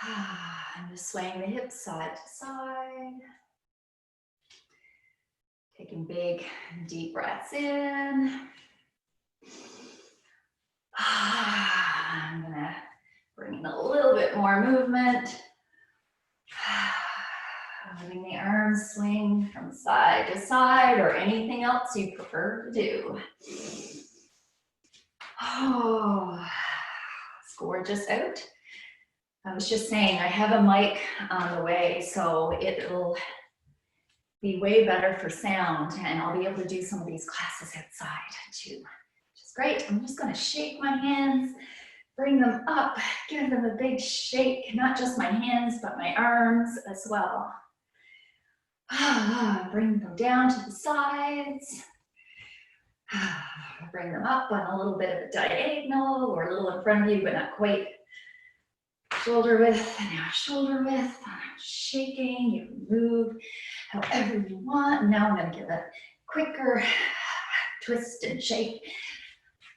I'm just swaying the hips side to side. Taking big, deep breaths in. I'm gonna bring in a little bit more movement. Letting the arms swing from side to side or anything else you prefer to do. Oh, it's gorgeous out. I was just saying, I have a mic on the way, so it'll be way better for sound, and I'll be able to do some of these classes outside too, which is great. I'm just gonna shake my hands, bring them up, give them a big shake, not just my hands, but my arms as well. Bring them down to the sides. Bring them up on a little bit of a diagonal or a little in front of you, but not quite. Shoulder width, and now shoulder width. Shaking, you can move however you want. Now I'm going to give a quicker twist and shake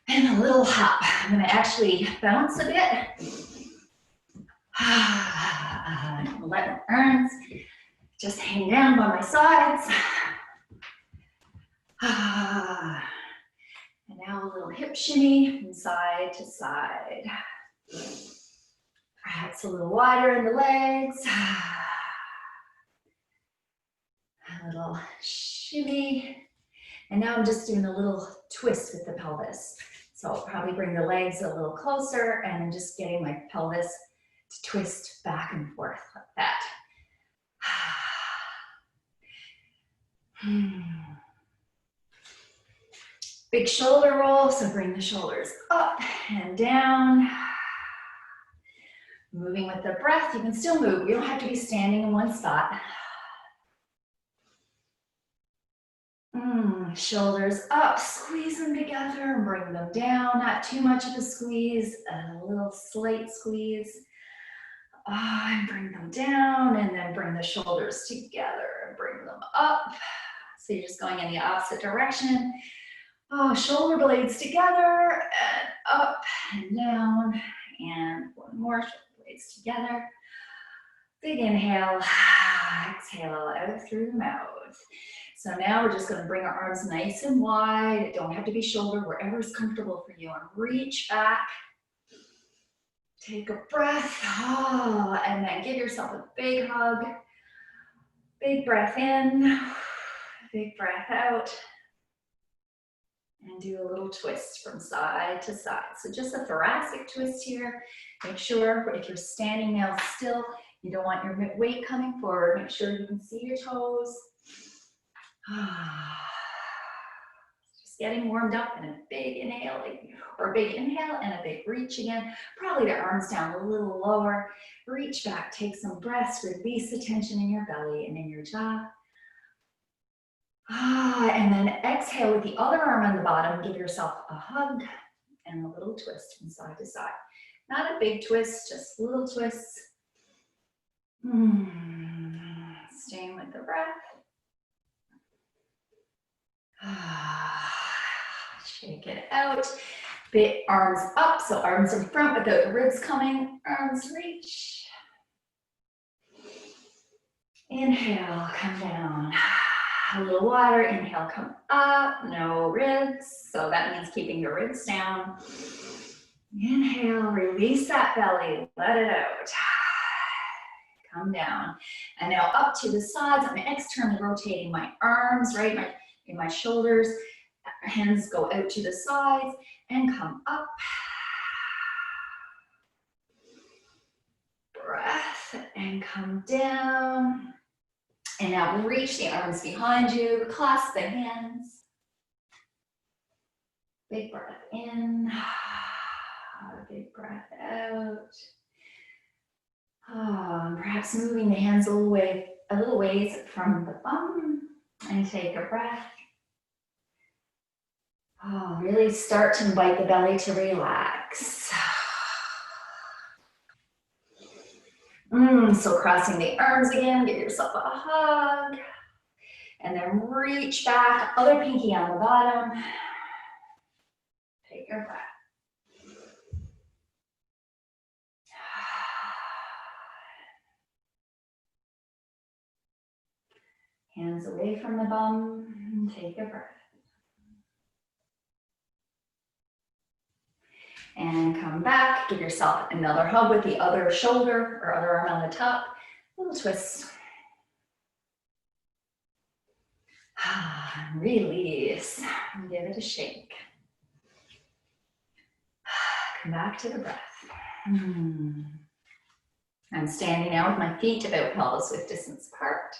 and a little hop. I'm going to actually bounce a bit. Let my arms just hang down by my sides. And now a little hip shimmy from side to side. Perhaps a little wider in the legs. A little shimmy. And now I'm just doing a little twist with the pelvis. So I'll probably bring the legs a little closer and I'm just getting my pelvis to twist back and forth like that. Big shoulder roll, so bring the shoulders up and down. Moving with the breath, you can still move. You don't have to be standing in one spot. Shoulders up, squeeze them together and bring them down. Not too much of a squeeze, a little slight squeeze. And bring them down and then bring the shoulders together and bring them up. So you're just going in the opposite direction. Shoulder blades together and up and down. And one more, shoulder blades together. Big inhale, exhale out through the mouth. So now we're just going to bring our arms nice and wide. It don't have to be shoulder, wherever's comfortable for you. And reach back. Take a breath. And then give yourself a big hug. Big breath in. Big breath out. And do a little twist from side to side. So just a thoracic twist here. Make sure if you're standing now still, you don't want your weight coming forward. Make sure you can see your toes. Just getting warmed up and a big inhale, or a big inhale and a big reach again. Probably the arms down a little lower. Reach back, take some breaths, release the tension in your belly and in your jaw. And then exhale with the other arm on the bottom. Give yourself a hug and a little twist from side to side. Not a big twist, just little twists. Staying with the breath. Shake it out. Big arms up, so arms in front without the ribs coming. Arms reach. Inhale, come down. A little wider. Inhale, come up. No ribs, so that means keeping the ribs down. Inhale, release that belly. Let it out. Come down. And now up to the sides. I'm externally rotating my arms, right? My shoulders. Hands go out to the sides and come up. Breath and come down. And now reach the arms behind you. Clasp the hands. Big breath in. Big breath out. Perhaps moving the hands a little ways from the bum, and take a breath. Really start to invite the belly to relax. So crossing the arms again, give yourself a hug. And then reach back, other pinky on the bottom. Take your breath. Hands away from the bum, take a breath. And come back, give yourself another hug with the other shoulder or other arm on the top, little twist. Release, give it a shake. Come back to the breath. I'm standing now with my feet about pelvis width distance apart.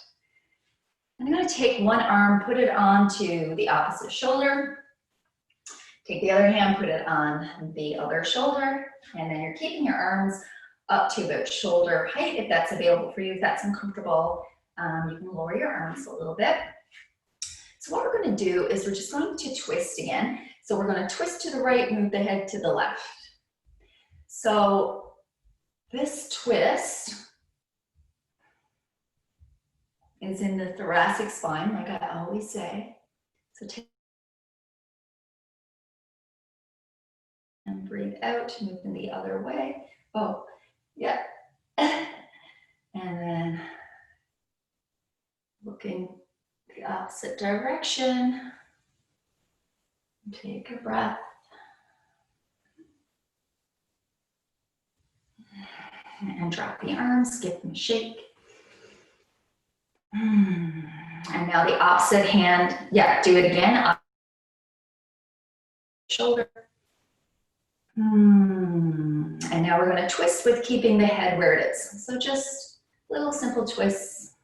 I'm going to take one arm, put it onto the opposite shoulder. Take the other hand, put it on the other shoulder, and then you're keeping your arms up to about shoulder height if that's available for you. If that's uncomfortable, you can lower your arms a little bit. So what we're going to do is we're just going to twist again. So we're going to twist to the right, move the head to the left. So this twist is in the thoracic spine, like I always say. So take and breathe out, moving the other way. Oh, yeah. And then looking the opposite direction. Take a breath. And drop the arms, give them a shake. And now the opposite hand, yeah, do it again. Shoulder. And now we're going to twist with keeping the head where it is. So just little simple twists.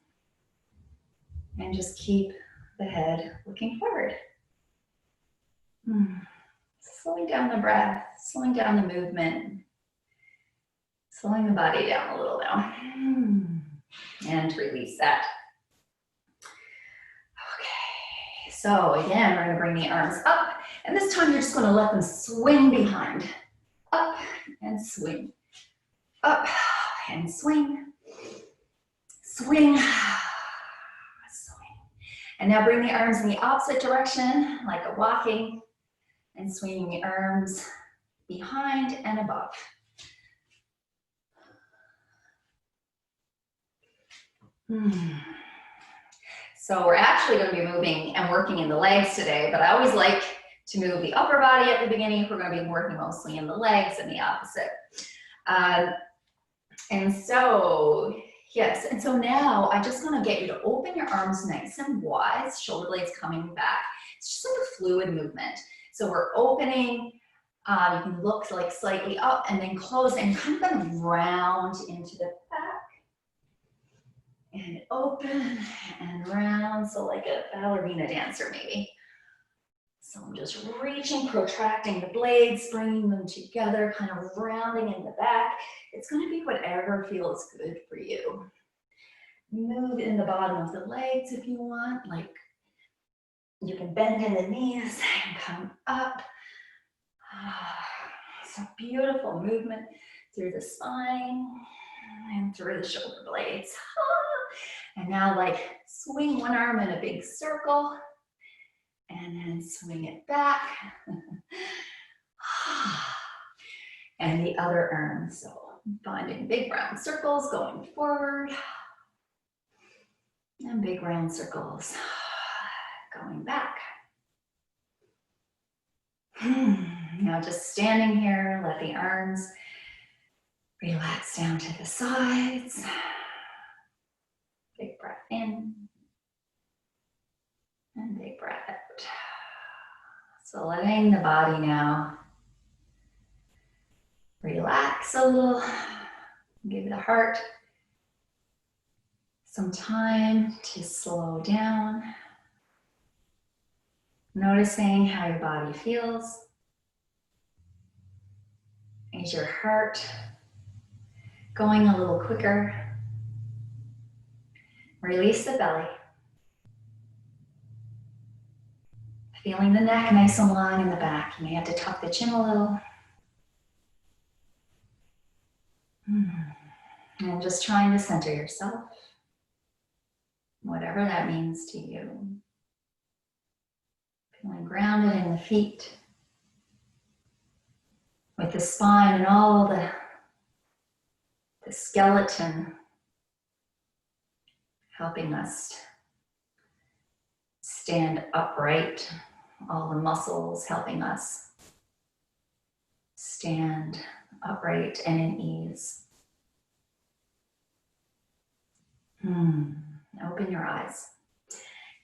And just keep the head looking forward. Slowing down the breath, slowing down the movement. Slowing the body down a little now. And release that. Okay, so again, we're going to bring the arms up. And this time you're just going to let them swing behind. Up and swing. Up and swing. Swing. Swing. And now bring the arms in the opposite direction, like a walking, and swinging the arms behind and above. So we're actually going to be moving and working in the legs today, but I always like to move the upper body at the beginning if we're going to be working mostly in the legs and the opposite. And so, yes, and so now I just want to get you to open your arms nice and wide, shoulder blades coming back. It's just like a fluid movement. So we're opening, you can look like slightly up and then close and kind of going to round into the back. And open and round, so like a ballerina dancer maybe. So I'm just reaching, protracting the blades, bringing them together, kind of rounding in the back. It's going to be whatever feels good for you. Move in the bottom of the legs if you want, like you can bend in the knees and come up. It's a beautiful movement through the spine and through the shoulder blades. And now like swing one arm in a big circle and then swing it back. And the other arm, so finding big round circles going forward and big round circles going back. Now just standing here, let the arms relax down to the sides. Big breath in and big breath out. So letting the body now relax a little. Give the heart some time to slow down. Noticing how your body feels. Is your heart going a little quicker? Release the belly. Feeling the neck nice and long in the back. You may have to tuck the chin a little. And just trying to center yourself, whatever that means to you. Feeling grounded in the feet, with the spine and all the skeleton helping us stand upright, all the muscles helping us stand upright and in ease. Open your eyes.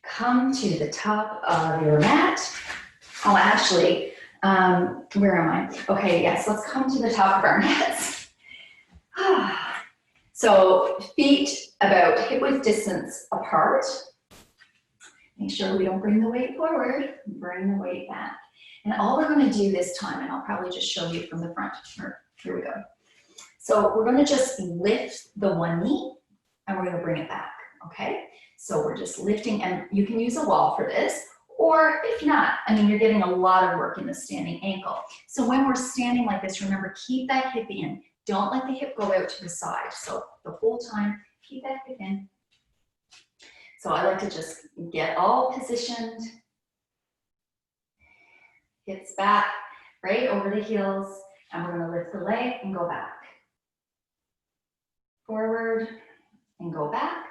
Come to the top of your mat. Oh, actually, where am I? Okay, yes, let's come to the top of our mats. So feet about hip-width distance apart. Make sure we don't bring the weight forward, bring the weight back. And all we're going to do this time, and I'll probably just show you from the front. Here we go. So we're going to just lift the one knee and we're going to bring it back, okay? So we're just lifting, and you can use a wall for this, or if not, I mean, you're getting a lot of work in the standing ankle. So when we're standing like this, remember, keep that hip in. Don't let the hip go out to the side. So the whole time, keep that hip in. So I like to just get all positioned. Hips back, right over the heels, and we're going to lift the leg and go back. Forward and go back.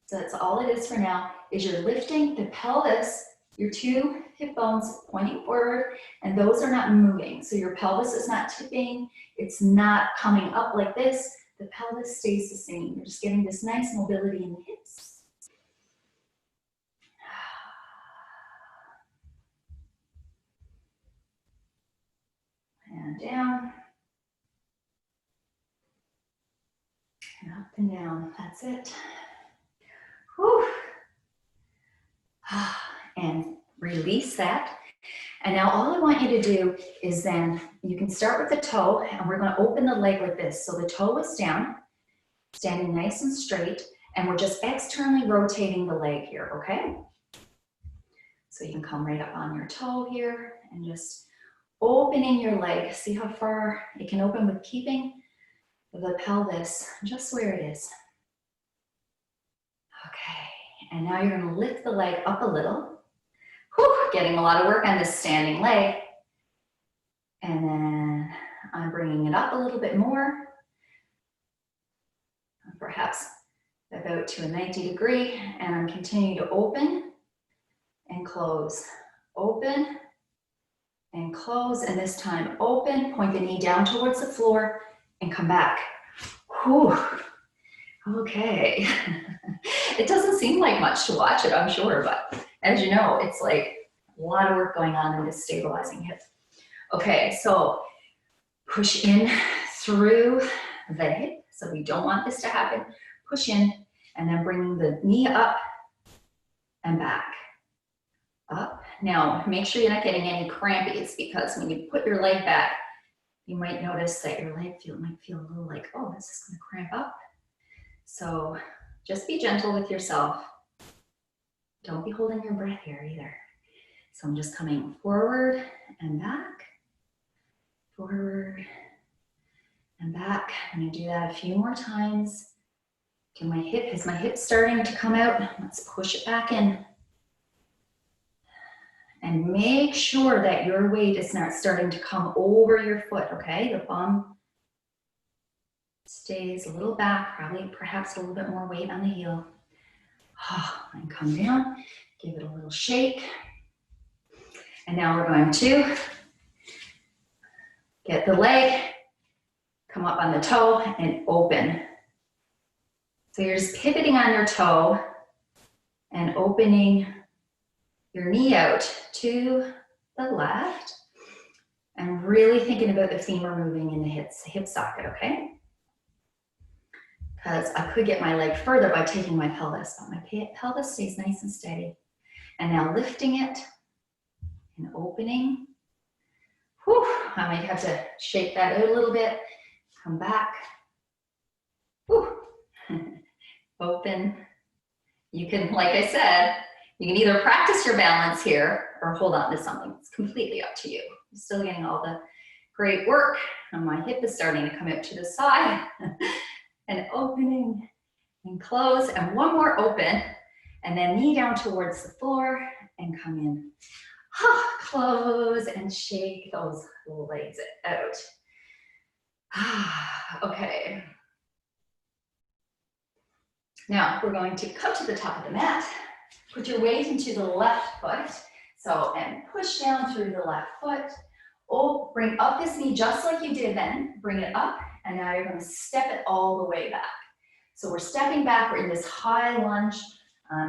So that's all it is for now, is you're lifting the pelvis, your two hip bones pointing forward, and those are not moving. So your pelvis is not tipping, it's not coming up like this. The pelvis stays the same. You're just getting this nice mobility in the hips. And down. And up and down. That's it. Whew. And release that. And now all I want you to do is then, you can start with the toe, and we're going to open the leg like this. So the toe is down, standing nice and straight, and we're just externally rotating the leg here, okay? So you can come right up on your toe here and just opening your leg. See how far it can open with keeping the pelvis just where it is. Okay, and now you're going to lift the leg up a little. Whew, getting a lot of work on this standing leg. And then I'm bringing it up a little bit more. Perhaps about to a 90 degree. And I'm continuing to open and close. Open and close. And this time open, point the knee down towards the floor and come back. Whew. Okay. It doesn't seem like much to watch it, I'm sure, but as you know, it's like a lot of work going on in this stabilizing hip. Okay, so push in through the hip. So we don't want this to happen. Push in, and then bring the knee up and back. Up. Now, make sure you're not getting any crampies, because when you put your leg back, you might notice that your leg might feel a little like, oh, this is going to cramp up. So just be gentle with yourself. Don't be holding your breath here either. So I'm just coming forward and back, forward and back. I'm going to do that a few more times. Okay, is my hip starting to come out? Let's push it back in. And make sure that your weight is not starting to come over your foot, okay? The bum stays a little back, perhaps a little bit more weight on the heel. And come down, give it a little shake. And now we're going to get the leg, come up on the toe and open. So you're just pivoting on your toe and opening your knee out to the left, and really thinking about the femur moving in the hip socket, okay? Because I could get my leg further by taking my pelvis, but my pelvis stays nice and steady. And now lifting it and opening. Whew, I might have to shake that out a little bit. Come back. Whew. Open. You can, like I said, you can either practice your balance here or hold on to something. It's completely up to you. I'm still getting all the great work, and my hip is starting to come out to the side. And opening and close, and one more open, and then knee down towards the floor and come in. Close and shake those legs out. Okay. Now we're going to come to the top of the mat. Put your weight into the left foot. So, and push down through the left foot. Oh, bring up this knee just like you did then. Bring it up, and now you're going to step it all the way back. So we're stepping back. We're in this high lunge.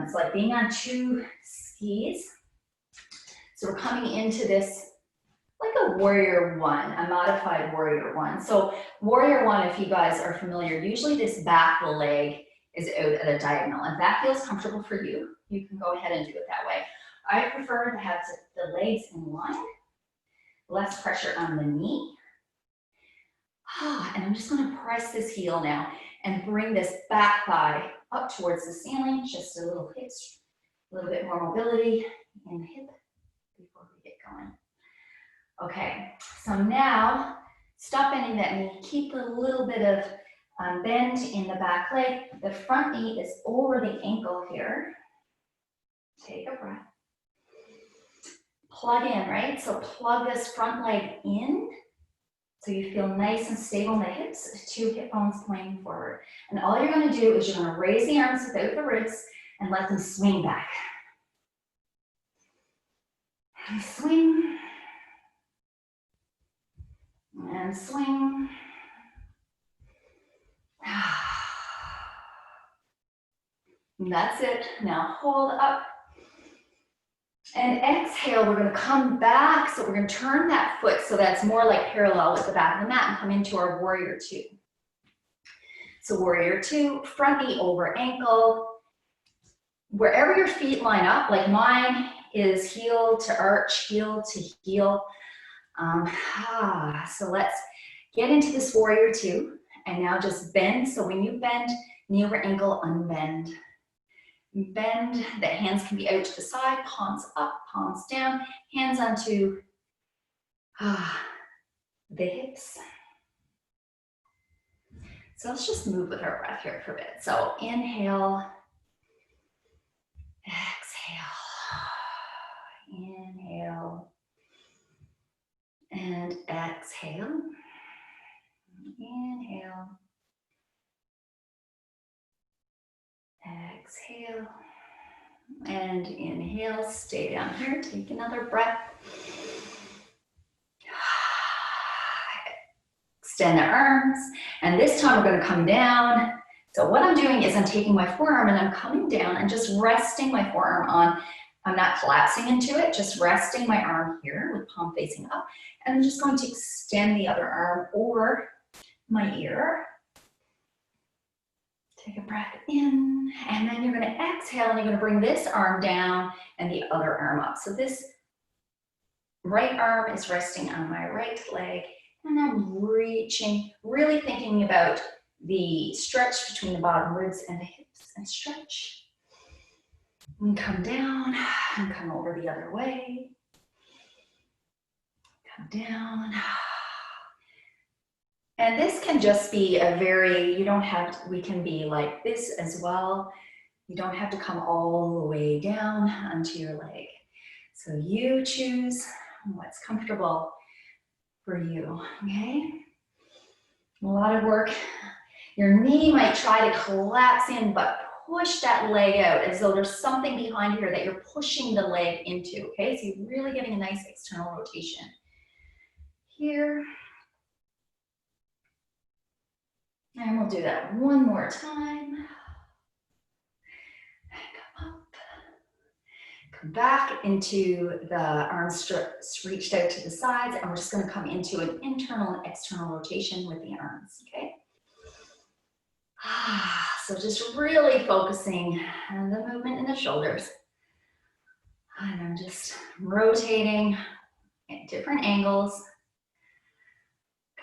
It's like being on 2 skis. So we're coming into this like a warrior 1, a modified warrior 1. So warrior 1, if you guys are familiar, usually this back leg is out at a diagonal. If that feels comfortable for you, you can go ahead and do it that way. I prefer to have the legs in line, less pressure on the knee. And I'm just going to press this heel now and bring this back thigh up towards the ceiling, just a little hip, a little bit more mobility in the hip before we get going. Okay, so now stop bending that knee. Keep a little bit of bend in the back leg. The front knee is over the ankle here. Take a breath. Plug in, right? So plug this front leg in so you feel nice and stable in the hips, 2 hip bones pointing forward. And all you're going to do is you're going to raise the arms without the wrists and let them swing back. And swing. And swing. And that's it. Now hold up. And exhale, we're going to come back. So we're going to turn that foot so that's more like parallel with the back of the mat and come into our warrior 2. So warrior 2, front knee over ankle. Wherever your feet line up, like mine is heel to arch, heel to heel. So let's get into this warrior 2 and now just bend. So when you bend, knee over ankle, unbend. Bend, the hands can be out to the side, palms up, palms down, hands onto the hips. So let's just move with our breath here for a bit. So inhale, exhale, inhale, and exhale, inhale, exhale, and inhale. Stay down here, take another breath. Extend the arms, and this time we're going to come down. So what I'm doing is I'm taking my forearm and I'm coming down and just resting my forearm on, I'm not collapsing into it, just resting my arm here with palm facing up, and I'm just going to extend the other arm over my ear. Take a breath in, and then you're going to exhale, and you're going to bring this arm down and the other arm up. So this right arm is resting on my right leg, and I'm reaching, really thinking about the stretch between the bottom ribs and the hips, and stretch. And come down, and come over the other way. Come down. And this can just be a very, you don't have to, we can be like this as well. You don't have to come all the way down onto your leg. So you choose what's comfortable for you, okay? A lot of work. Your knee might try to collapse in, but push that leg out as though there's something behind here that you're pushing the leg into, okay? So you're really getting a nice external rotation. Here. And we'll do that one more time. Come up. Come back into the arms reached out to the sides, and we're just going to come into an internal and external rotation with the arms, okay? So just really focusing on the movement in the shoulders. And I'm just rotating at different angles.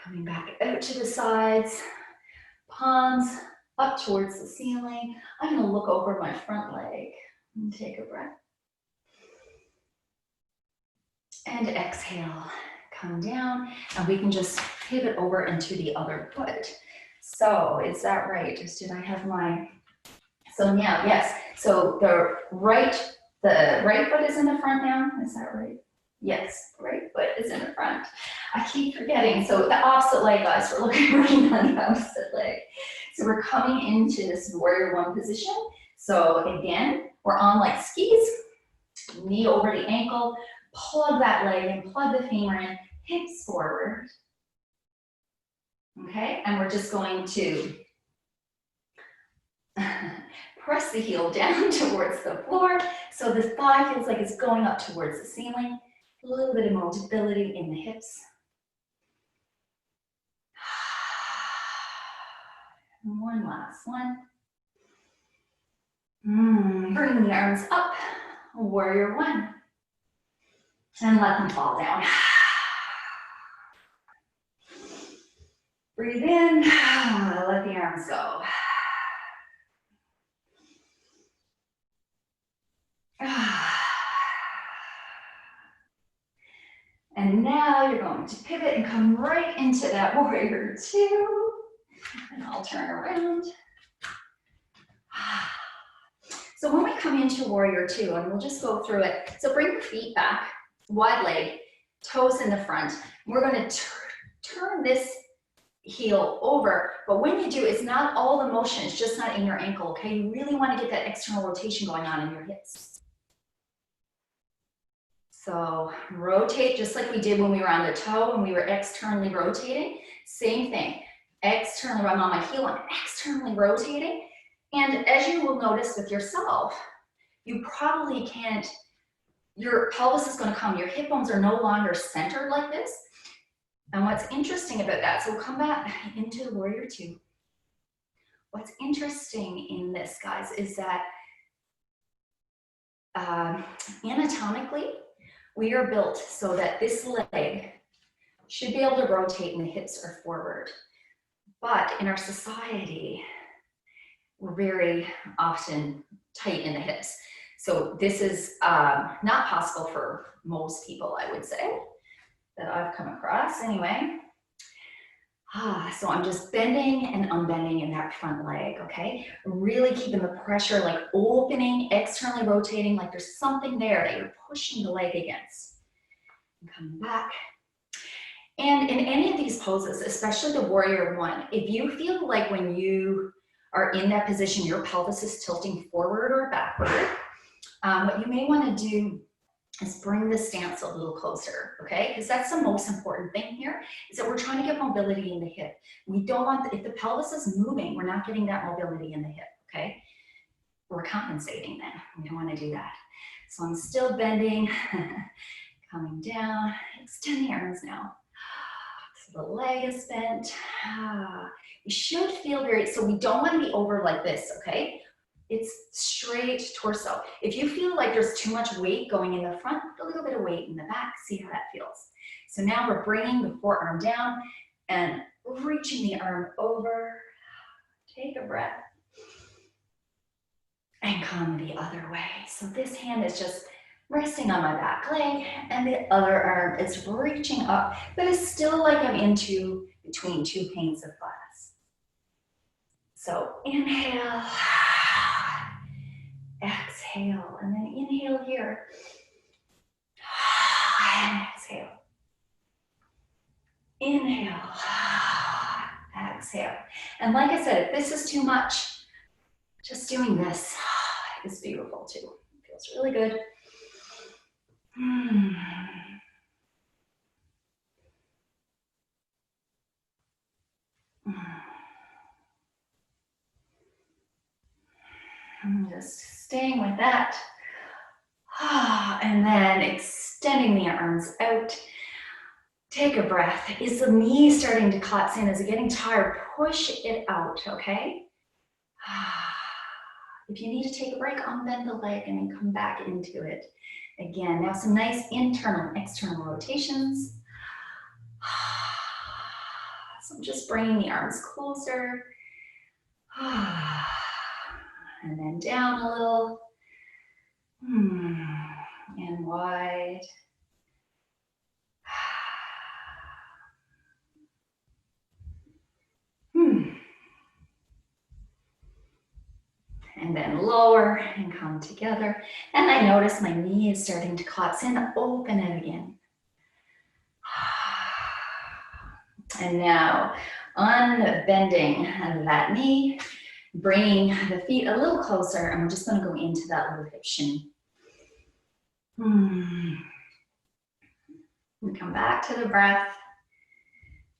Coming back out to the sides. Palms up towards the ceiling. I'm going to look over my front leg and take a breath. And exhale, come down, and we can just pivot over into the other foot. So is that right? Did I have my, so now, yes. So the right foot is in the front now, is that right? Yes, the right foot is in the front. I keep forgetting. So the opposite leg, guys, we're working on the opposite leg. So we're coming into this warrior 1 position. So again, we're on like skis, knee over the ankle, plug that leg in, plug the femur in, hips forward. Okay, and we're just going to press the heel down towards the floor. So the thigh feels like it's going up towards the ceiling. A little bit of mobility in the hips. And one last one. Bring the arms up, warrior one. And let them fall down. Breathe in, let the arms go. And now you're going to pivot and come right into that warrior two. And I'll turn around. So when we come into warrior two, and we'll just go through it. So bring your feet back, wide leg, toes in the front. We're going to turn this heel over, but when you do, it's not all the motion, it's just not in your ankle, okay? You really want to get that external rotation going on in your hips. So rotate just like we did when we were on the toe, when we were externally rotating. Same thing, externally, I'm on my heel, I'm externally rotating. And as you will notice with yourself, you probably can't, your pelvis is going to come, your hip bones are no longer centered like this. And what's interesting about that, so we'll come back into the warrior two. What's interesting in this, guys, is that anatomically, we are built so that this leg should be able to rotate and the hips are forward. But in our society, we're very often tight in the hips. So this is not possible for most people, I would say, that I've come across anyway. So I'm just bending and unbending in that front leg, okay? Really keeping the pressure, like opening, externally rotating, like there's something there that you're pushing the leg against. And coming back. And in any of these poses, especially the warrior one, if you feel like when you are in that position, your pelvis is tilting forward or backward, what you may want to do is bring the stance a little closer, okay? Because that's the most important thing here, is that we're trying to get mobility in the hip. We don't want, if the pelvis is moving, we're not getting that mobility in the hip, okay? We're compensating then. We don't want to do that. So I'm still bending, coming down, extend the arms now. So the leg is bent. You should feel very, so we don't want to be over like this, okay? It's straight torso. If you feel like there's too much weight going in the front, a little bit of weight in the back, see how that feels. So now we're bringing the forearm down and reaching the arm over. Take a breath. And come the other way. So this hand is just resting on my back leg and the other arm is reaching up, but it's still like I'm into between two panes of glass. So inhale. Exhale, and then inhale here. Exhale. Inhale. Exhale. And like I said, if this is too much, just doing this is beautiful too. It feels really good. I'm just staying with that. And then extending the arms out. Take a breath. Is the knee starting to collapse in? Is it getting tired? Push it out, okay? If you need to take a break, unbend the leg and then come back into it. Again, now some nice internal and external rotations. So I'm just bringing the arms closer. And then down a little. And wide. And then lower and come together. And I notice my knee is starting to collapse in. Open it again. And now unbending that knee Bringing the feet a little closer, and we're just gonna go into that little hip shimmy. And come back to the breath.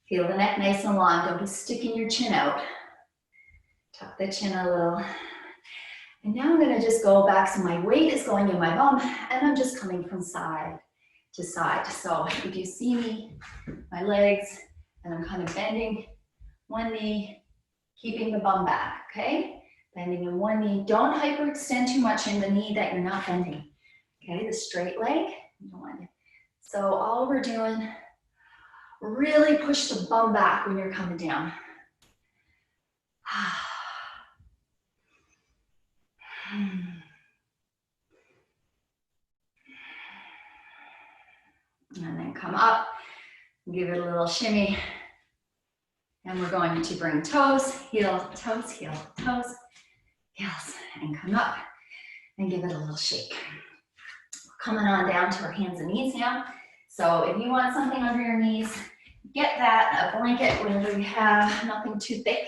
Feel the neck nice and long. Don't be sticking your chin out. Tuck the chin a little. And now I'm gonna just go back, so my weight is going in my bum, and I'm just coming from side to side. So if you see me, my legs, and I'm kind of bending one knee, keeping the bum back, okay? Bending in one knee. Don't hyperextend too much in the knee that you're not bending. Okay, the straight leg, you don't want to. So all we're doing, really push the bum back when you're coming down. And then come up, give it a little shimmy. And we're going to bring toes, heel, toes, heel, toes, heels, and come up and give it a little shake. Coming on down to our hands and knees now. So if you want something under your knees, get that, a blanket, whatever you have, nothing too thick,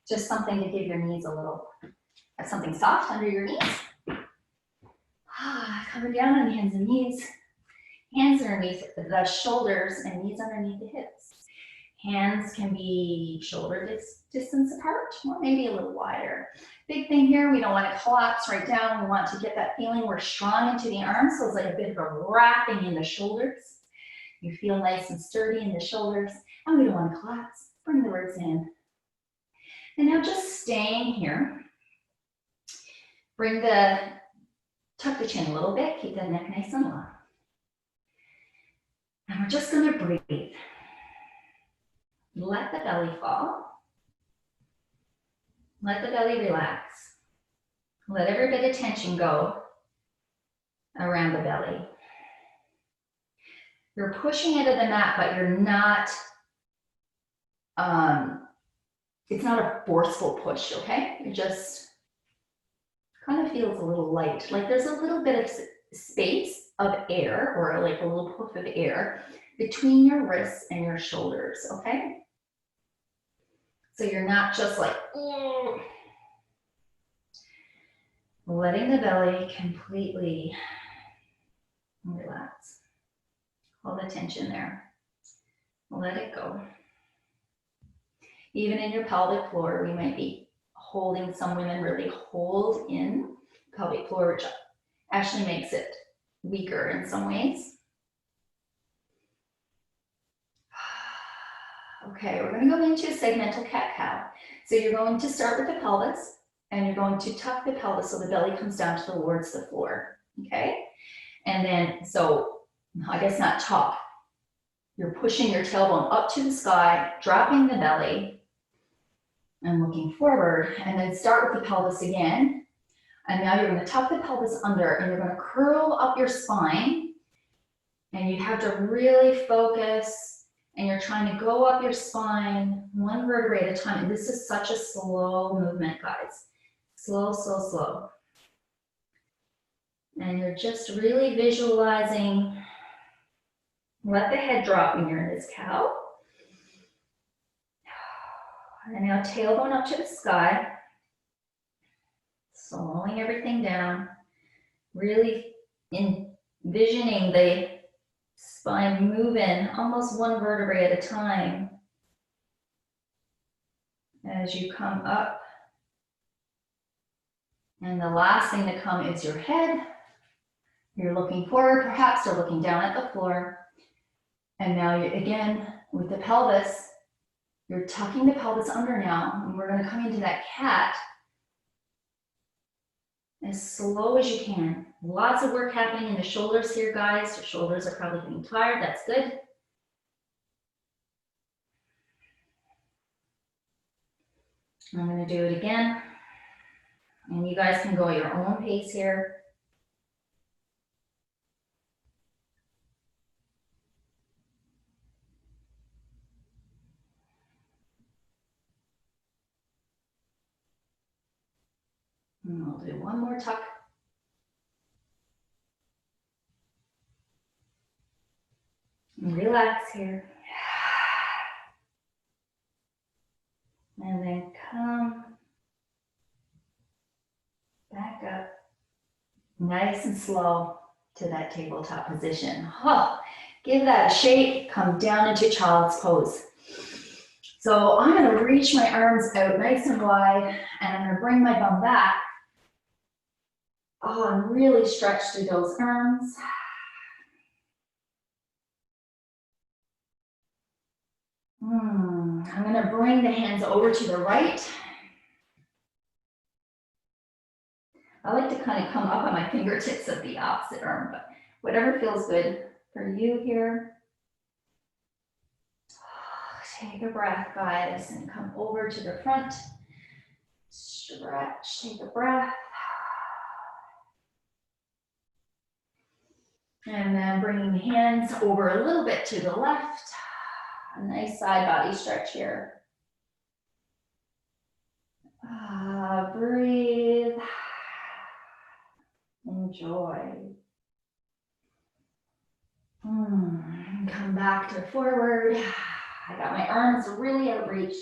just something to give your knees a little, something soft under your knees. Coming down on hands and knees. Hands underneath the shoulders and knees underneath the hips. Hands can be shoulder distance apart, or maybe a little wider. Big thing here, we don't want to collapse right down. We want to get that feeling we're strong into the arms, so it's like a bit of a wrapping in the shoulders. You feel nice and sturdy in the shoulders, and we don't want to collapse. Bring the ribs in. And now just staying here. Tuck the chin a little bit, keep that neck nice and long. And we're just gonna breathe. Let the belly fall. Let the belly relax. Let every bit of tension go around the belly. You're pushing it to the mat, but you're not, it's not a forceful push, okay? It just kind of feels a little light. Like there's a little bit of space of air, or like a little puff of air between your wrists and your shoulders, okay? So you're not just like, letting the belly completely relax. All the tension there. Let it go. Even in your pelvic floor, we might be holding, some women really hold in pelvic floor, which actually makes it weaker in some ways. Okay, we're going to go into a segmental cat cow. So you're going to start with the pelvis, and you're going to tuck the pelvis so the belly comes down towards the floor, okay? And then, so I guess not tuck. You're pushing your tailbone up to the sky, dropping the belly, and looking forward, and then start with the pelvis again. And now you're going to tuck the pelvis under, and you're going to curl up your spine, and you have to really focus. And you're trying to go up your spine one vertebrae at a time. And this is such a slow movement, guys. Slow, slow, slow. And you're just really visualizing. Let the head drop when you're in this cow. And now tailbone up to the sky. Slowing everything down. Really envisioning the spine moving almost one vertebrae at a time as you come up. And the last thing to come is your head. You're looking forward, perhaps, or looking down at the floor. And now you, again, with the pelvis, you're tucking the pelvis under now, and we're going to come into that cat as slow as you can. Lots of work happening in the shoulders here, guys. Your shoulders are probably getting tired. That's good. I'm going to do it again. And you guys can go at your own pace here. And I'll do one more tuck. And relax here. And then come Nice and slow to that tabletop position. Oh, give that a shake, come down into child's pose. So I'm gonna reach my arms out nice and wide, and I'm gonna bring my bum back. Oh, and really stretch through those arms. I'm gonna bring the hands over to the right. I like to kind of come up on my fingertips of the opposite arm, but whatever feels good for you here. Take a breath, guys, and come over to the front. Stretch, take a breath. And then bringing the hands over a little bit to the left. A nice side body stretch here. Breathe. Enjoy. Come back to forward. I got my arms really outreached.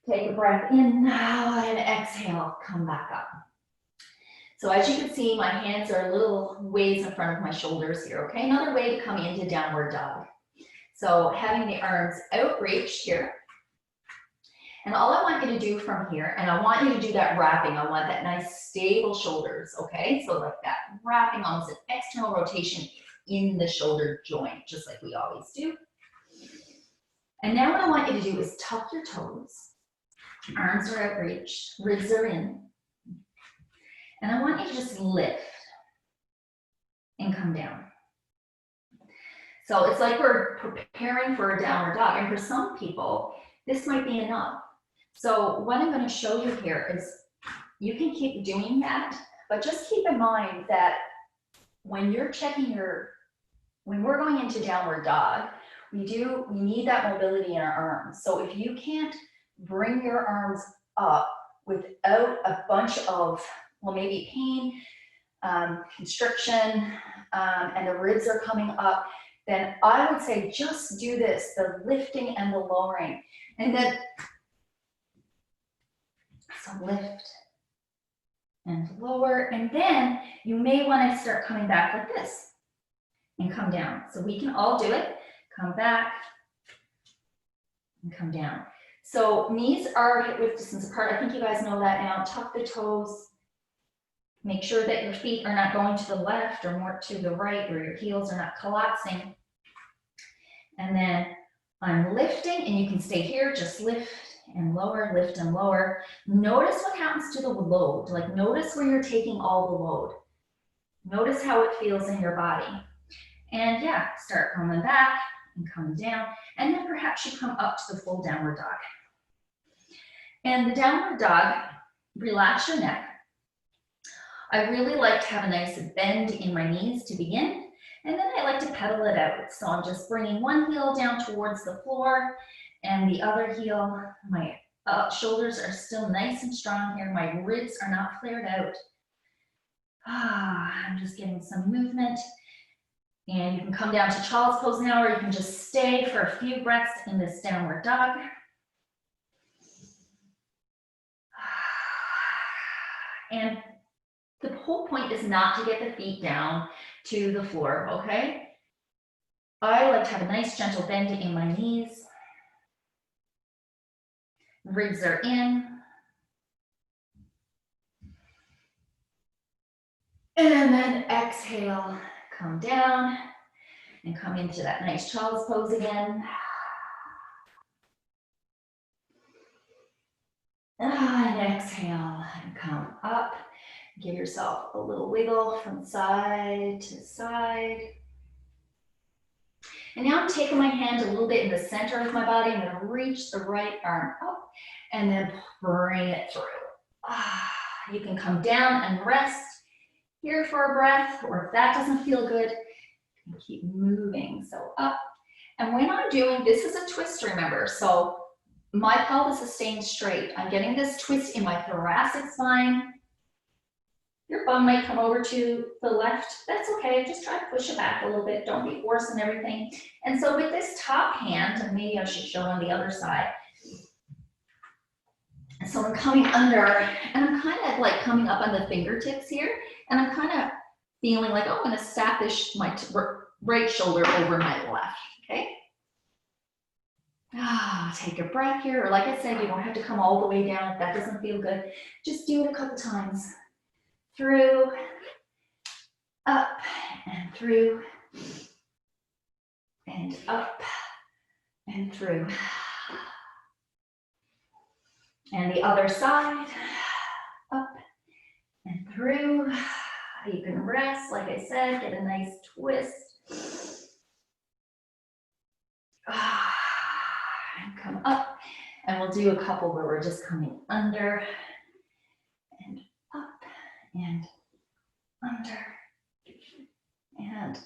Take a breath in now and exhale, come back up. So as you can see, my hands are a little ways in front of my shoulders here, okay? Another way to come into downward dog. So having the arms outreached here. And all I want you to do from here, and I want you to do that wrapping. I want that nice stable shoulders, okay? So like that wrapping, almost an external rotation in the shoulder joint, just like we always do. And now what I want you to do is tuck your toes. Arms are outreached, ribs are in. And I want you to just lift and come down. So it's like we're preparing for a downward dog. And for some people, this might be enough. So what I'm going to show you here is you can keep doing that, but just keep in mind that when you're when we're going into downward dog, we need that mobility in our arms. So if you can't bring your arms up without a bunch of, well, maybe pain, constriction, and the ribs are coming up, then I would say just do this, the lifting and the lowering. And then, so lift and lower, and then you may want to start coming back like this and come down. So we can all do it. Come back and come down. So knees are hip width distance apart. I think you guys know that now. Tuck the toes. Make sure that your feet are not going to the left or more to the right, or your heels are not collapsing. And then I'm lifting, and you can stay here, just lift and lower, lift and lower. Notice what happens to the load. Like notice where you're taking all the load. Notice how it feels in your body. And yeah, start coming back and come down. And then perhaps you come up to the full downward dog. And the downward dog, relax your neck. I really like to have a nice bend in my knees to begin. And then I like to pedal it out. So I'm just bringing one heel down towards the floor and the other heel, my shoulders are still nice and strong here. My ribs are not flared out. I'm just getting some movement. And you can come down to child's pose now, or you can just stay for a few breaths in this downward dog. And the whole point is not to get the feet down to the floor, okay? I like to have a nice gentle bend in my knees. Ribs are in. And then exhale, come down and come into that nice child's pose again. And exhale and come up. Give yourself a little wiggle from side to side. And now I'm taking my hand a little bit in the center of my body. I'm going to reach the right arm up and then bring it through. You can come down and rest here for a breath, or if that doesn't feel good, you can keep moving. So up. And when I'm doing, this is a twist, remember. So my pelvis is staying straight. I'm getting this twist in my thoracic spine. Your bum might come over to the left. That's okay. Just try to push it back a little bit. Don't be forcing everything. And so with this top hand, and maybe I should show on the other side. So So I'm coming under, and I'm kind of like coming up on the fingertips here, and I'm kind of feeling like, oh, I'm gonna stack this, my right shoulder over my left, okay? Take a breath here, or like I said, you don't have to come all the way down if that doesn't feel good. Just do it a couple times. Through, up, and through, and up, and through. And the other side, up and through. You can rest, like I said, get a nice twist. And come up, and we'll do a couple where we're just coming under and up and under and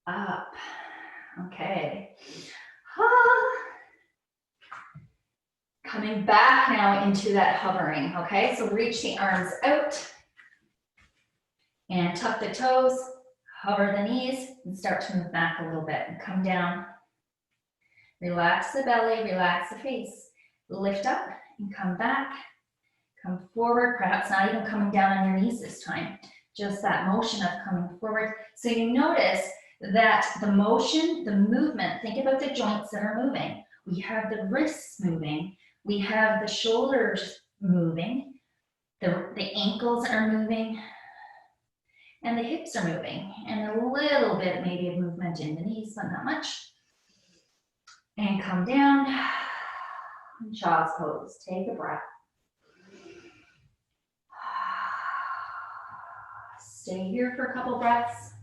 up. Okay. Coming back now into that hovering, okay? So reach the arms out and tuck the toes, hover the knees, and start to move back a little bit and come down. Relax the belly, relax the face. Lift up and come back, come forward, perhaps not even coming down on your knees this time, just that motion of coming forward. So you notice that the motion, the movement, think about the joints that are moving. We have the wrists moving, we have the shoulders moving, the ankles are moving, and the hips are moving, and a little bit maybe of movement in the knees, but not much. And come down, child's pose, take a breath. Stay here for a couple breaths.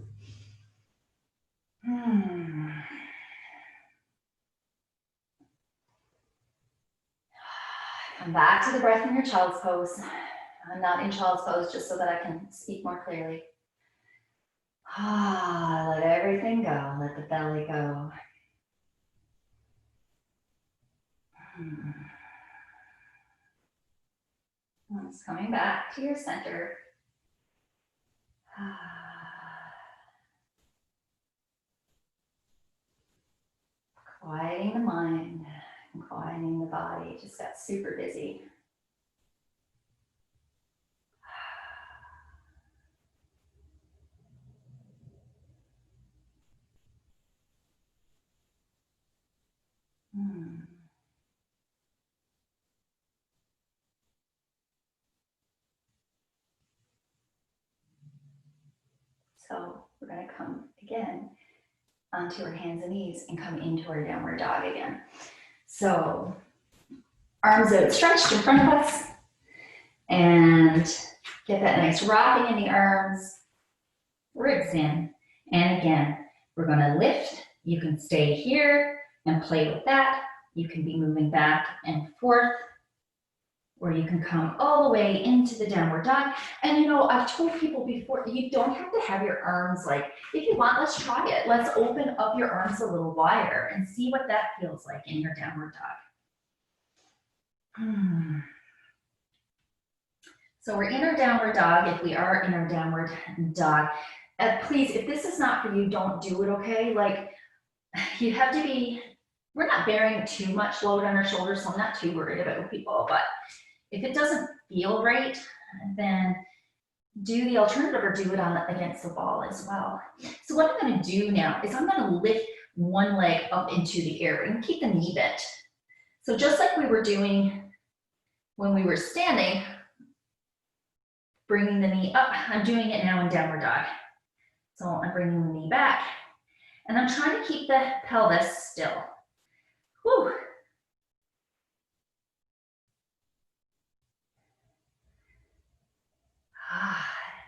Come back to the breath in your child's pose. I'm not in child's pose just so that I can speak more clearly. Let everything go, let the belly go. It's coming back to your center. Quieting the mind and quieting the body. Just got super busy. So we're going to come again onto our hands and knees and come into our downward dog again. So arms outstretched in front of us and get that nice rocking in the arms, ribs in. And again, we're going to lift. You can stay here and play with that. You can be moving back and forth, or you can come all the way into the downward dog. And you know, I've told people before, you don't have to have your arms like, if you want, let's try it. Let's open up your arms a little wider and see what that feels like in your downward dog. So we're in our downward dog. If we are in our downward dog, please, if this is not for you, don't do it, okay? Like, you have to be, we're not bearing too much load on our shoulders, so I'm not too worried about people, but if it doesn't feel right, then do the alternative or do it on against the wall as well. So what I'm going to do now is I'm going to lift one leg up into the air and keep the knee bent. So just like we were doing when we were standing, bringing the knee up, I'm doing it now in downward dog. So I'm bringing the knee back and I'm trying to keep the pelvis still. Whew.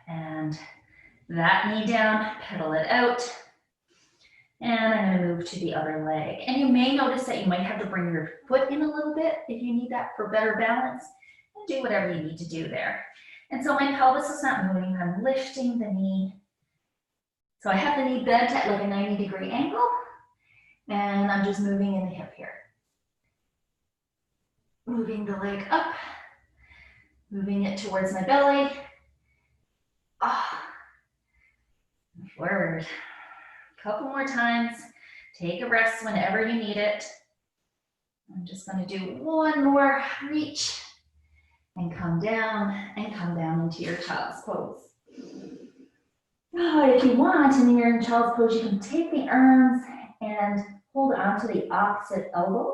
And that knee down, pedal it out. And I'm going to move to the other leg. And you may notice that you might have to bring your foot in a little bit if you need that for better balance. And do whatever you need to do there. And so my pelvis is not moving. I'm lifting the knee. So I have the knee bent at like a 90-degree angle. And I'm just moving in the hip here. Moving the leg up. Moving it towards my belly. Forward. A couple more times. Take a rest whenever you need it. I'm just going to do one more reach and come down into your child's pose. Oh, if you want, and you're in child's pose, you can take the arms and hold on to the opposite elbow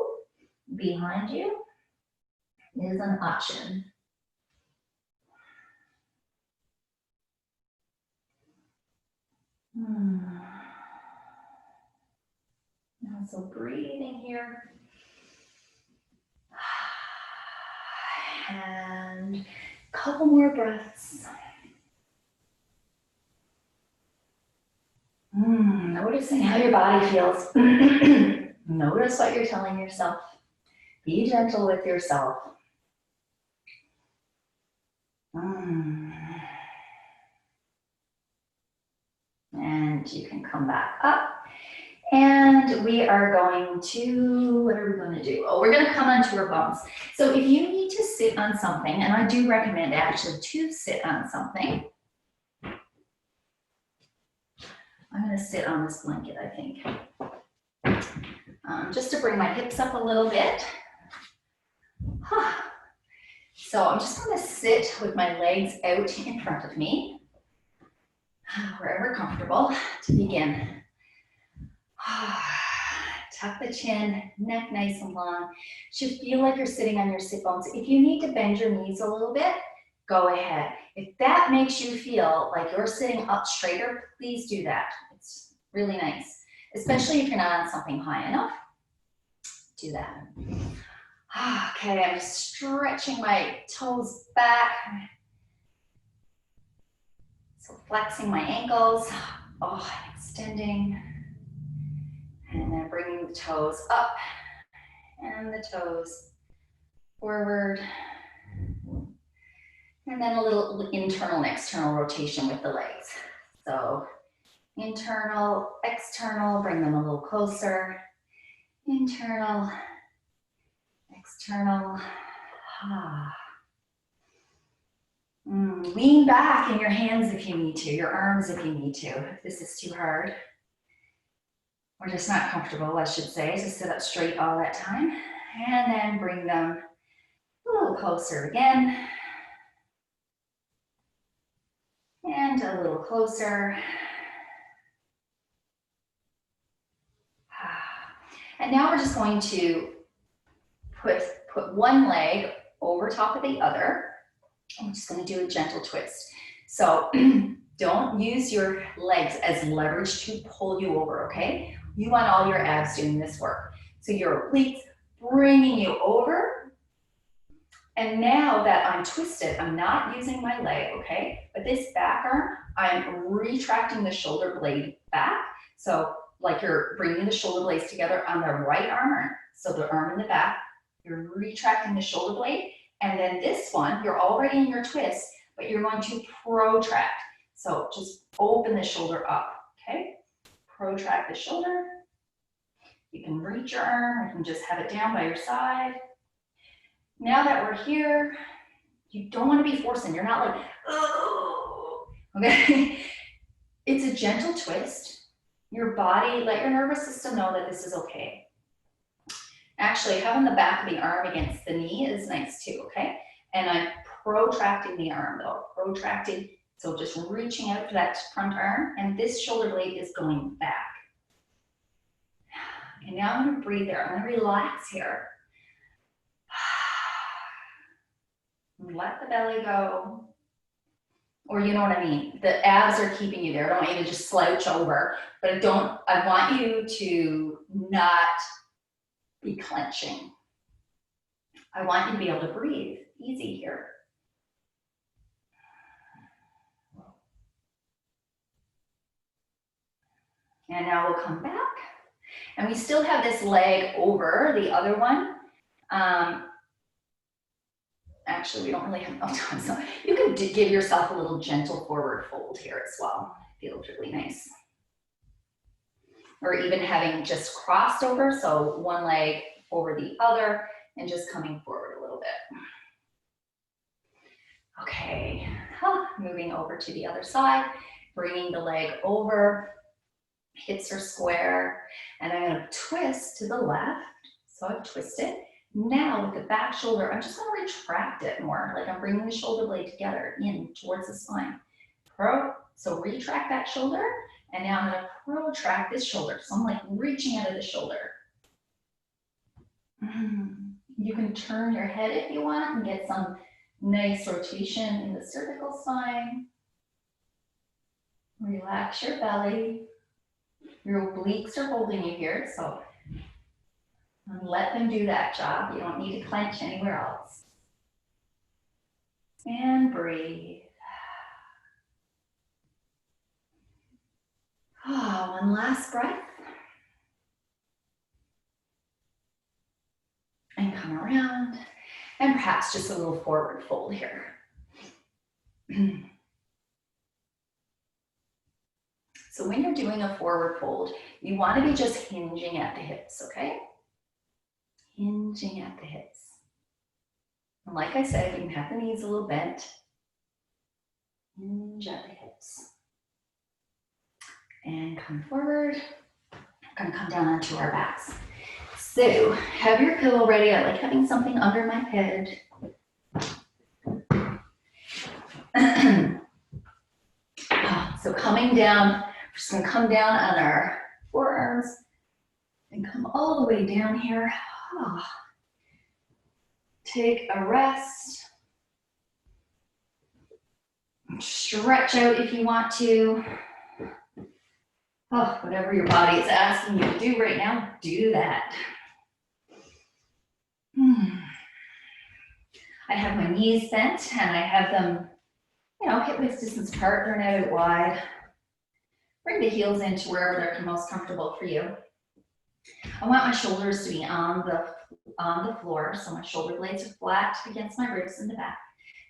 behind you. It is an option. So breathing here. And a couple more breaths. Noticing how your body feels. Notice what you're telling yourself. Be gentle with yourself. And you can come back up. And we are going to, what are we going to do? Oh, we're going to come onto our bones. So if you need to sit on something, and I do recommend actually to sit on something. I'm going to sit on this blanket, I think. Just to bring my hips up a little bit. So I'm just going to sit with my legs out in front of me, wherever comfortable, to begin. Tuck the chin, neck nice and long. Should feel like you're sitting on your sit bones. If you need to bend your knees a little bit, go ahead. If that makes you feel like you're sitting up straighter, please do that. It's really nice, especially if you're not on something high enough. Do that. Okay, I'm stretching my toes back. So flexing my ankles. Oh, extending. And then bringing the toes up and the toes forward. And then a little internal and external rotation with the legs. So internal, external, bring them a little closer. Internal, external. Lean back in your hands if you need to, your arms if you need to. If this is too hard, or just not comfortable, I should say, so sit up straight all that time. And then bring them a little closer again. And a little closer. And now we're just going to put one leg over top of the other. I'm just going to do a gentle twist. So don't use your legs as leverage to pull you over, okay? You want all your abs doing this work. So your obliques bringing you over. And now that I'm twisted, I'm not using my leg, okay? But this back arm, I'm retracting the shoulder blade back. So like you're bringing the shoulder blades together on the right arm. So the arm in the back, you're retracting the shoulder blade. And then this one, you're already in your twist, but you're going to protract. So just open the shoulder up, okay? Protract the shoulder. You can reach your arm, or you can just have it down by your side. Now that we're here, you don't want to be forcing. You're not like, oh, okay? It's a gentle twist. Your body, let your nervous system know that this is okay. Actually, having the back of the arm against the knee is nice too, okay? And I'm protracting the arm though, protracting. So just reaching out to that front arm, and this shoulder blade is going back. And now I'm gonna breathe there. I'm gonna relax here. Let the belly go. Or you know what I mean? The abs are keeping you there. I don't want you to just slouch over, but I want you to not be clenching. I want you to be able to breathe easy here. And now we'll come back. And we still have this leg over the other one. Actually, we don't really have enough time. So you can give yourself a little gentle forward fold here as well. Feels really nice. Or even having just crossed over, so one leg over the other and just coming forward a little bit. Okay, moving over to the other side, bringing the leg over, hips are square, and I'm gonna twist to the left. So I've twisted, Now with the back shoulder, I'm just going to retract it more, like I'm bringing the shoulder blade together in towards the spine. So retract that shoulder, and now I'm going to protract this shoulder. So I'm like reaching out of the shoulder. You can turn your head if you want and get some nice rotation in the cervical spine. Relax your belly. Your obliques are holding you here, so let them do that job. You don't need to clench anywhere else. And breathe. Oh, one last breath. And come around. And perhaps just a little forward fold here. So when you're doing a forward fold, you want to be just hinging at the hips, okay? Hinging at the hips. And like I said, you can have the knees a little bent. Hinge at the hips. And come forward. We're going to come down onto our backs. So have your pillow ready. I like having something under my head. So coming down, we're just going to come down on our forearms and come all the way down here. Take a rest. Stretch out if you want to. Oh, whatever your body is asking you to do right now, do that. I have my knees bent and I have them, hip width distance apart. They're not out wide. Bring the heels into wherever they're most comfortable for you. I want my shoulders to be on the floor, so my shoulder blades are flat against my ribs in the back.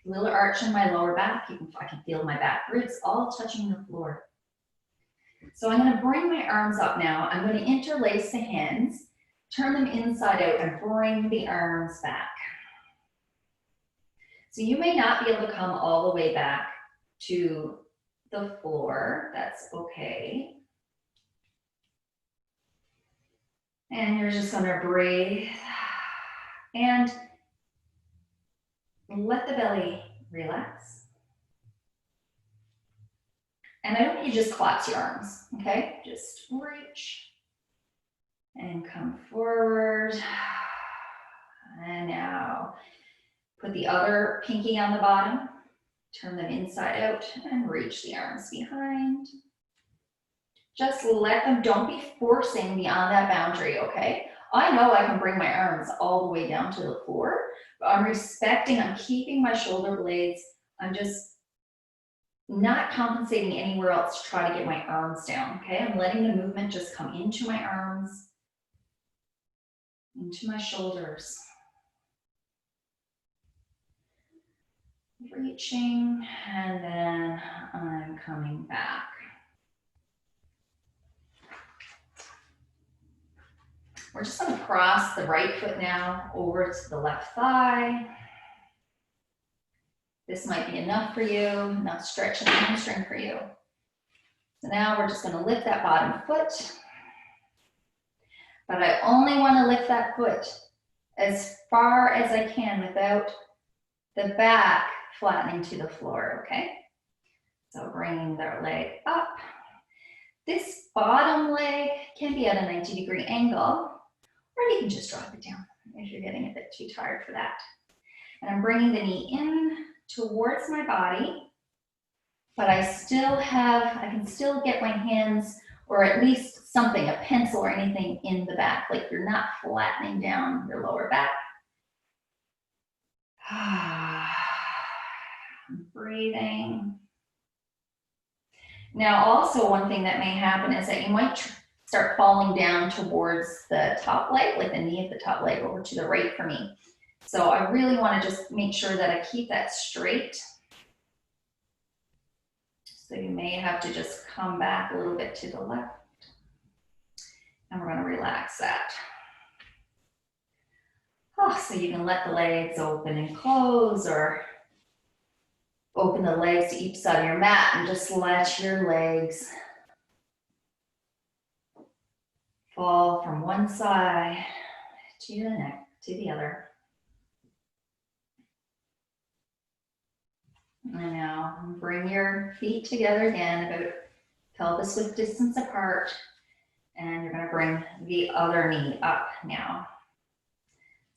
A little arch in my lower back. I can feel my back ribs all touching the floor. So I'm going to bring my arms up now. I'm going to interlace the hands, turn them inside out, and bring the arms back. So you may not be able to come all the way back to the floor. That's okay. And you're just going to breathe and let the belly relax. And I don't want you to just collapse your arms, okay? Just reach and come forward. And now put the other pinky on the bottom, turn them inside out and reach the arms behind. Just let them, don't be forcing beyond that boundary, okay? I know I can bring my arms all the way down to the floor, but I'm keeping my shoulder blades. I'm just not compensating anywhere else to try to get my arms down, okay? I'm letting the movement just come into my arms, into my shoulders. Reaching, and then I'm coming back. We're just going to cross the right foot now over to the left thigh. This might be enough for you, enough stretch in the hamstring for you. So now we're just going to lift that bottom foot. But I only want to lift that foot as far as I can without the back flattening to the floor, okay? So bringing their leg up. This bottom leg can be at a 90-degree angle, or you can just drop it down if you're getting a bit too tired for that. And I'm bringing the knee in towards my body, but I can still get my hands, or at least something, a pencil or anything in the back, like you're not flattening down your lower back. Breathing. Now also one thing that may happen is that you might start falling down towards the top leg, like the knee of the top leg over to the right for me. So I really want to just make sure that I keep that straight. So you may have to just come back a little bit to the left. And we're going to relax that. So you can let the legs open and close, or open the legs to each side of your mat and just let your legs fall from one side to the next. to the other. And now bring your feet together again, about pelvis width distance apart. And you're going to bring the other knee up now.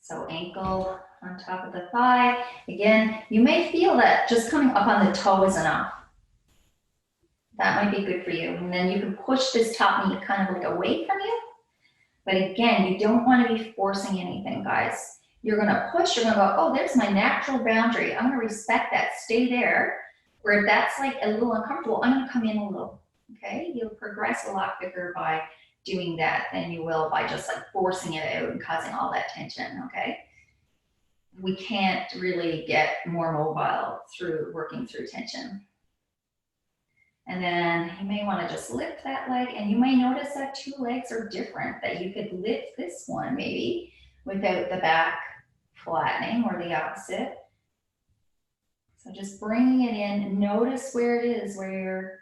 So ankle on top of the thigh. Again, you may feel that just coming up on the toe is enough. That might be good for you. And then you can push this top knee kind of like away from you. But again, you don't want to be forcing anything, guys. You're going to push, you're going to go, oh, there's my natural boundary. I'm going to respect that. Stay there. Or if that's like a little uncomfortable, I'm going to come in a little. Okay? You'll progress a lot quicker by doing that than you will by just like forcing it out and causing all that tension. Okay? We can't really get more mobile through working through tension. And then you may want to just lift that leg, and you may notice that two legs are different, that you could lift this one maybe without the back flattening or the opposite. So just bringing it in, and notice where it is, where your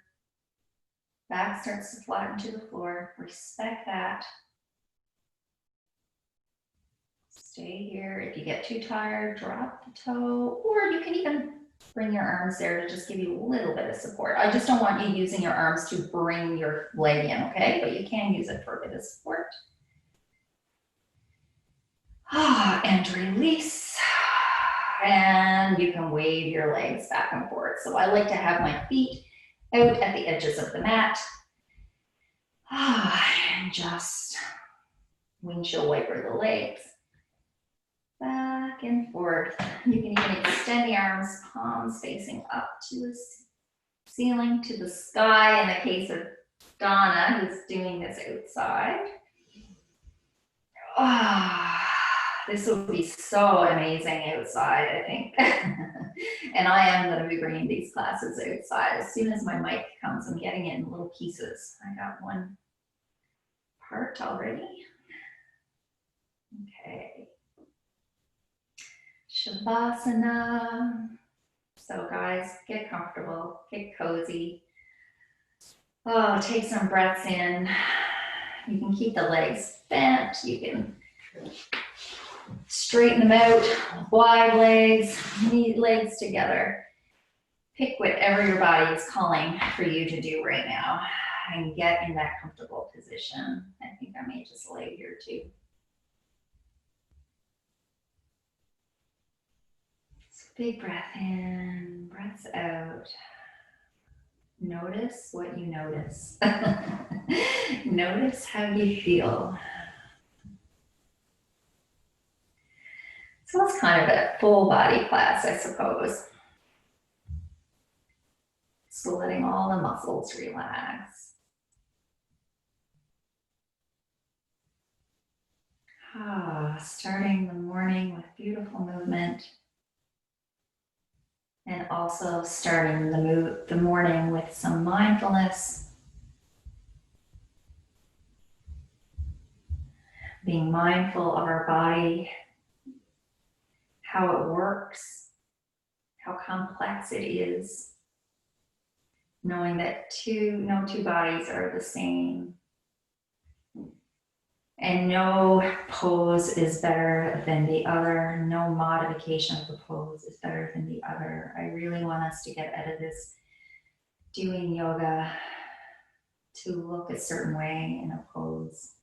back starts to flatten to the floor. Respect that. Stay here. If you get too tired, drop the toe, or you can even bring your arms there to just give you a little bit of support. I just don't want you using your arms to bring your leg in, okay? But you can use it for a bit of support. And release. And you can wave your legs back and forth. So I like to have my feet out at the edges of the mat. And just windshield wiper the legs. Back and forth. You can even extend the arms, palms facing up to the ceiling, to the sky in the case of Donna, who's doing this outside. This will be so amazing outside, I think. And I am going to be bringing these classes outside. As soon as my mic comes, I'm getting it in little pieces. I got one part already. Okay. Shavasana. So guys, get comfortable, get cozy. Oh, take some breaths in. You can keep the legs bent. You can straighten them out, wide legs, knee legs together. Pick whatever your body is calling for you to do right now and get in that comfortable position. I think I may just lay here too. Big breath in, breaths out. Notice what you notice. Notice how you feel. So it's kind of a full body class, I suppose. So letting all the muscles relax. Starting the morning with beautiful movement. And also starting the morning with some mindfulness. Being mindful of our body, how it works, how complex it is. Knowing that no two bodies are the same. And no pose is better than the other. No modification of the pose is better than the other. I really want us to get out of this doing yoga to look a certain way in a pose.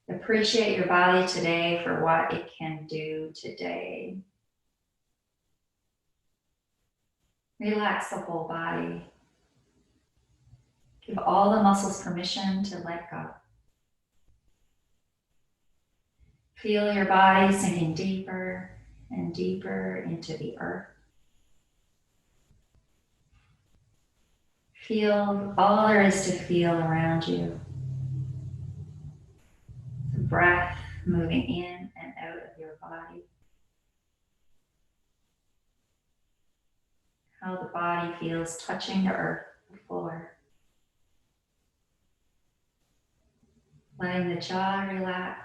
Appreciate your body today for what it can do today. Relax the whole body. Give all the muscles permission to let go. Feel your body sinking deeper and deeper into the earth. Feel all there is to feel around you. The breath moving in and out of your body. How the body feels touching the earth, the floor. Letting the jaw relax.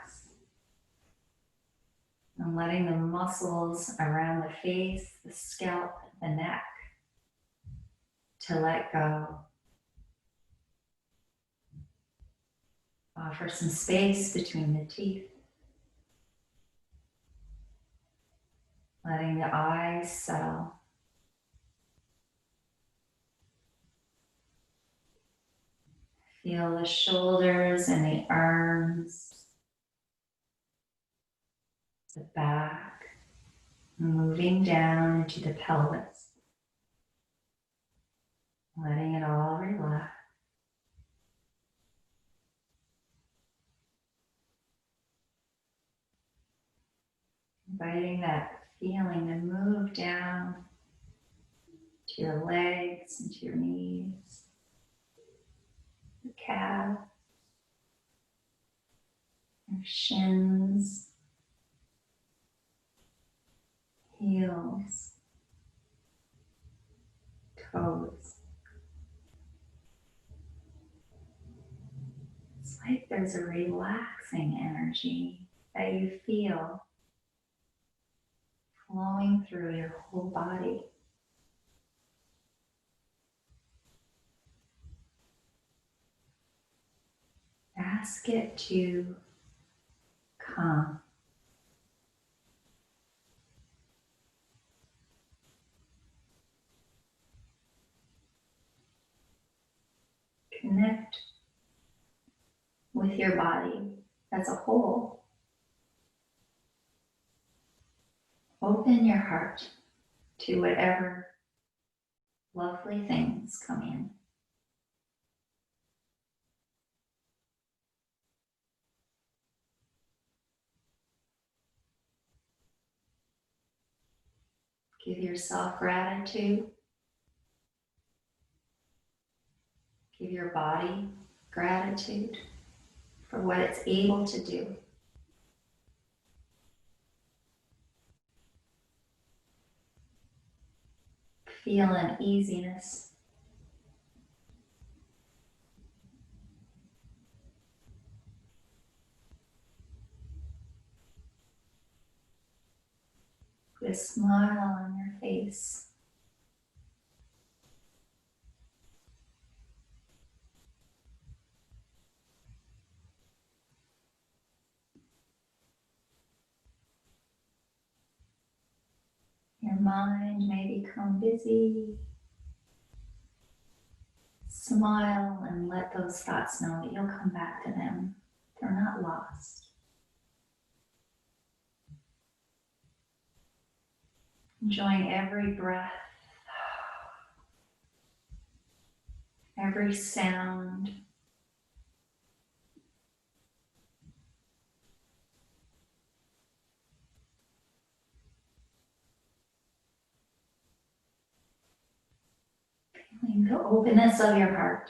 And letting the muscles around the face, the scalp, the neck to let go. Offer some space between the teeth. Letting the eyes settle. Feel the shoulders and the arms, the back, moving down into the pelvis. Letting it all relax. Inviting that feeling to move down to your legs and to your knees, the calf, your shins, heels, toes. It's like there's a relaxing energy that you feel flowing through your whole body. Ask it to come. Connect with your body as a whole. Open your heart to whatever lovely things come in. Give yourself gratitude. Give your body gratitude for what it's able to do. Feel an easiness. Put a smile on your face. Your mind may become busy. Smile and let those thoughts know that you'll come back to them. They're not lost. Enjoying every breath, every sound. Feeling the openness of your heart.